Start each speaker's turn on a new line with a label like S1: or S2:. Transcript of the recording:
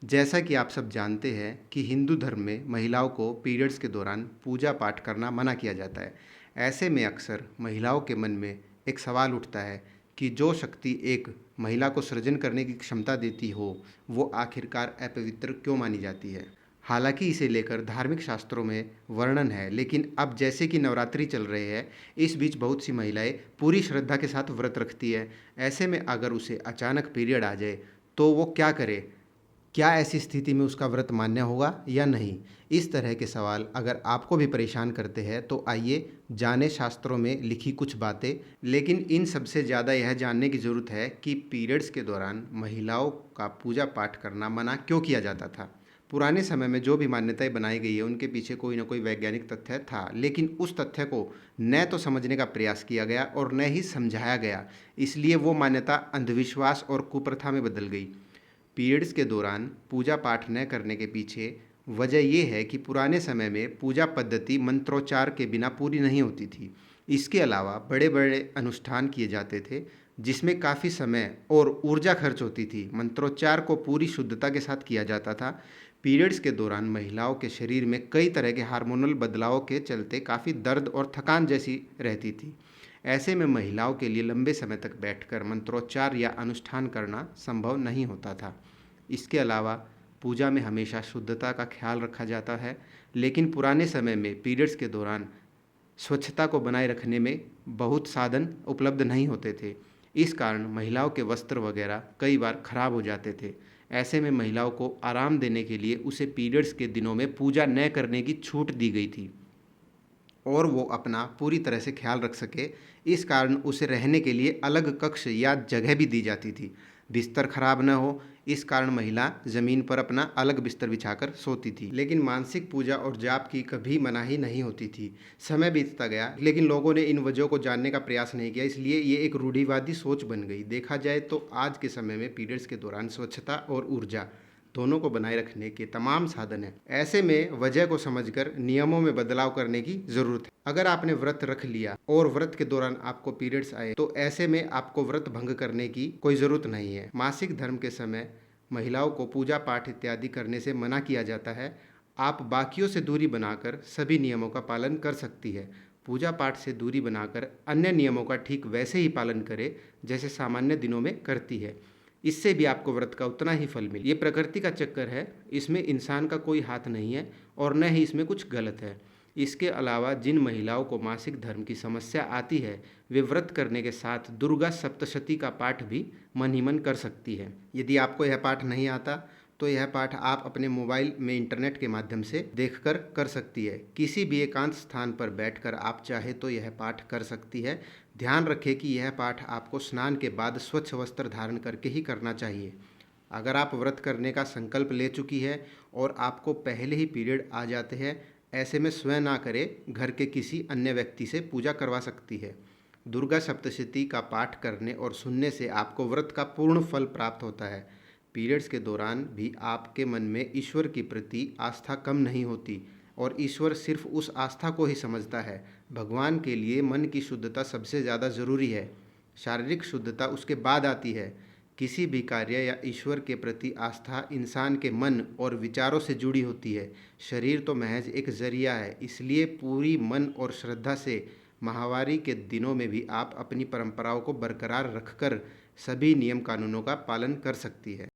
S1: जैसा कि आप सब जानते हैं कि हिंदू धर्म में महिलाओं को पीरियड्स के दौरान पूजा पाठ करना मना किया जाता है। ऐसे में अक्सर महिलाओं के मन में एक सवाल उठता है कि जो शक्ति एक महिला को सृजन करने की क्षमता देती हो, वो आखिरकार अपवित्र क्यों मानी जाती है। हालांकि इसे लेकर धार्मिक शास्त्रों में वर्णन है, लेकिन अब जैसे कि नवरात्रि चल रहे हैं, इस बीच बहुत सी महिलाएं पूरी श्रद्धा के साथ व्रत रखती है। ऐसे में अगर उसे अचानक पीरियड आ जाए तो वो क्या करे, क्या ऐसी स्थिति में उसका व्रत मान्य होगा या नहीं। इस तरह के सवाल अगर आपको भी परेशान करते हैं तो आइए जाने शास्त्रों में लिखी कुछ बातें। लेकिन इन सबसे ज़्यादा यह जानने की ज़रूरत है कि पीरियड्स के दौरान महिलाओं का पूजा पाठ करना मना क्यों किया जाता था। पुराने समय में जो भी मान्यताएं बनाई गई है उनके पीछे कोई ना कोई वैज्ञानिक तथ्य था, लेकिन उस तथ्य को न तो समझने का प्रयास किया गया और न ही समझाया गया। इसलिए वो मान्यता अंधविश्वास और कुप्रथा में बदल गई। पीरियड्स के दौरान पूजा पाठ न करने के पीछे वजह यह है कि पुराने समय में पूजा पद्धति मंत्रोच्चार के बिना पूरी नहीं होती थी। इसके अलावा बड़े बड़े अनुष्ठान किए जाते थे जिसमें काफ़ी समय और ऊर्जा खर्च होती थी। मंत्रोच्चार को पूरी शुद्धता के साथ किया जाता था। पीरियड्स के दौरान महिलाओं के शरीर में कई तरह के हार्मोनल बदलावों के चलते काफ़ी दर्द और थकान जैसी रहती थी। ऐसे में महिलाओं के लिए लंबे समय तक बैठकर मंत्रोच्चार या अनुष्ठान करना संभव नहीं होता था। इसके अलावा पूजा में हमेशा शुद्धता का ख्याल रखा जाता है, लेकिन पुराने समय में पीरियड्स के दौरान स्वच्छता को बनाए रखने में बहुत साधन उपलब्ध नहीं होते थे। इस कारण महिलाओं के वस्त्र वगैरह कई बार खराब हो जाते थे। ऐसे में महिलाओं को आराम देने के लिए उसे पीरियड्स के दिनों में पूजा न करने की छूट दी गई थी और वो अपना पूरी तरह से ख्याल रख सके। इस कारण उसे रहने के लिए अलग कक्ष या जगह भी दी जाती थी। बिस्तर खराब न हो, इस कारण महिला ज़मीन पर अपना अलग बिस्तर बिछाकर सोती थी। लेकिन मानसिक पूजा और जाप की कभी मनाही नहीं होती थी। समय बीतता गया, लेकिन लोगों ने इन वजहों को जानने का प्रयास नहीं किया, इसलिए ये एक रूढ़िवादी सोच बन गई। देखा जाए तो आज के समय में पीरियड्स के दौरान स्वच्छता और ऊर्जा दोनों को बनाए रखने के तमाम साधन हैं। ऐसे में वजह को समझकर नियमों में बदलाव करने की जरूरत है। अगर आपने व्रत रख लिया और व्रत के दौरान आपको पीरियड्स आए तो ऐसे में आपको व्रत भंग करने की कोई जरूरत नहीं है। मासिक धर्म के समय महिलाओं को पूजा पाठ इत्यादि करने से मना किया जाता है। आप बाकियों से दूरी बनाकर सभी नियमों का पालन कर सकती है। पूजा पाठ से दूरी बनाकर अन्य नियमों का ठीक वैसे ही पालन करें जैसे सामान्य दिनों में करती है। इससे भी आपको व्रत का उतना ही फल मिले। ये प्रकृति का चक्कर है, इसमें इंसान का कोई हाथ नहीं है और न ही इसमें कुछ गलत है। इसके अलावा जिन महिलाओं को मासिक धर्म की समस्या आती है वे व्रत करने के साथ दुर्गा सप्तशती का पाठ भी मन ही मन कर सकती है। यदि आपको यह पाठ नहीं आता तो यह पाठ आप अपने मोबाइल में इंटरनेट के माध्यम से देखकर कर सकती है। किसी भी एकांत स्थान पर बैठकर आप चाहे तो यह पाठ कर सकती है। ध्यान रखें कि यह पाठ आपको स्नान के बाद स्वच्छ वस्त्र धारण करके ही करना चाहिए। अगर आप व्रत करने का संकल्प ले चुकी है और आपको पहले ही पीरियड आ जाते हैं, ऐसे में स्वयं ना करें, घर के किसी अन्य व्यक्ति से पूजा करवा सकती है। दुर्गा सप्तशती का पाठ करने और सुनने से आपको व्रत का पूर्ण फल प्राप्त होता है। पीरियड्स के दौरान भी आपके मन में ईश्वर के प्रति आस्था कम नहीं होती और ईश्वर सिर्फ उस आस्था को ही समझता है। भगवान के लिए मन की शुद्धता सबसे ज़्यादा ज़रूरी है। शारीरिक शुद्धता उसके बाद आती है। किसी भी कार्य या ईश्वर के प्रति आस्था इंसान के मन और विचारों से जुड़ी होती है। शरीर तो महज एक जरिया है, इसलिए पूरी मन और श्रद्धा से माहवारी के दिनों में भी आप अपनी परंपराओं को बरकरार रखकर सभी नियम कानूनों का पालन कर सकती है।